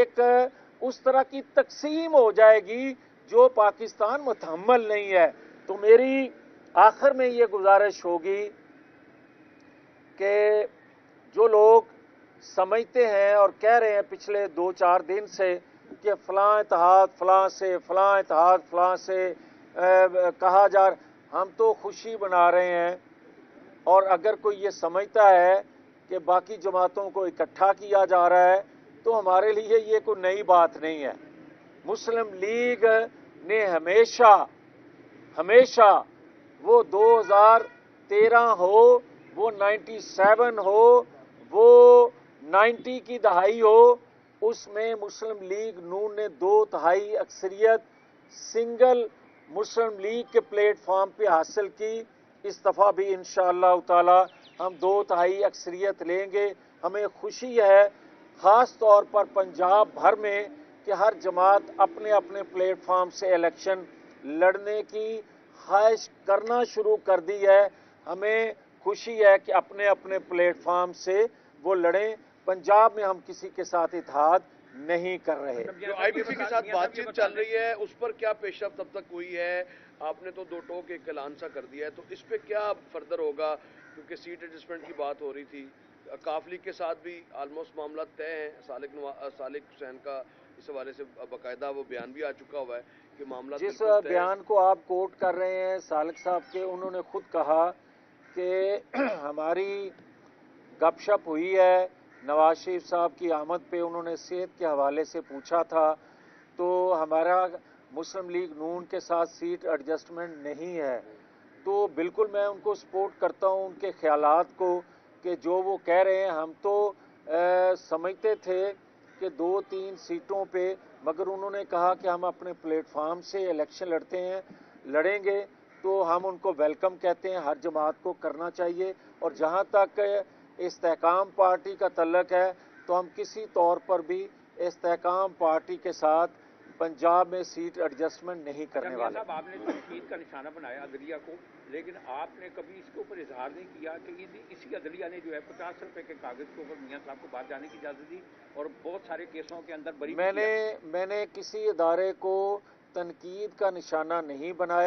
ایک उस तरह की तकसीम हो जाएगी जो पाकिस्तान मुतहम्मल नहीं है। तो मेरी आखिर में ये गुजारिश होगी कि जो लोग समझते हैं और कह रहे हैं पिछले 2-4 दिन से कि फ़लाँ इत्तेहाद फ़लाँ से, फ़लाँ इत्तेहाद फ़लाँ से कहा जा रहा, हम तो खुशी बना रहे हैं। और अगर कोई ये समझता है कि बाकी जमातों को इकट्ठा किया जा रहा है तो हमारे लिए ये कोई नई बात नहीं है। मुस्लिम लीग ने हमेशा वो 2013 हो, वो 97 हो, वो 90 की दहाई हो, उसमें मुस्लिम लीग नून ने 2/3 अक्सरियत सिंगल मुस्लिम लीग के प्लेटफॉर्म पे हासिल की। इस दफ़ा भी इंशाअल्लाह ताला हम 2/3 अक्सरियत लेंगे। हमें खुशी है ख़ास तौर पर पंजाब भर में कि हर जमात अपने अपने प्लेटफॉर्म से इलेक्शन लड़ने की ख्वाहिश करना शुरू कर दी है। हमें खुशी है कि अपने अपने प्लेटफॉर्म से वो लड़ें। पंजाब में हम किसी के साथ इत्तेहाद नहीं कर रहे। जो आईपीपी के साथ बातचीत चल रही है उस पर क्या पेशरफ्त अब तक हुई है? आपने तो 2 टोक एक ऐलान सा कर दिया है, तो इस पे क्या फर्दर होगा? क्योंकि सीट एडजस्टमेंट की बात हो रही थी, काफ लीग के साथ भी ऑलमोस्ट मामला तय है। सालिक हुसैन का इस हवाले से बाकायदा वो बयान भी आ चुका हुआ है कि मामला जिस बयान को आप कोट कर रहे हैं सालिक साहब के, उन्होंने खुद कहा कि हमारी गपशप हुई है नवाज शरीफ साहब की आमद पे, उन्होंने सेहत के हवाले से पूछा था, तो हमारा मुस्लिम लीग नून के साथ सीट एडजस्टमेंट नहीं है। तो बिल्कुल मैं उनको सपोर्ट करता हूं उनके ख्यालात को कि जो वो कह रहे हैं। हम तो समझते थे कि 2-3 सीटों पे, मगर उन्होंने कहा कि हम अपने प्लेटफार्म से इलेक्शन लड़ेंगे, तो हम उनको वेलकम कहते हैं। हर जमात को करना चाहिए। और जहां तक इस्तेहकाम पार्टी का तल्लक है तो हम किसी तौर पर भी इस्तेहकाम पार्टी के साथ पंजाब में सीट एडजस्टमेंट नहीं करने वाले। साहब, आपने तनकीद का निशाना बनाया अदलिया को, लेकिन आपने कभी इसके ऊपर इजहार नहीं किया कि इसी अदलिया ने जो है 50 रुपए के कागज के ऊपर मियां साहब को बाहर जाने की इजाजत दी और बहुत सारे केसों के अंदर बरी मैंने किसी इदारे को तनकीद का निशाना नहीं बनाया।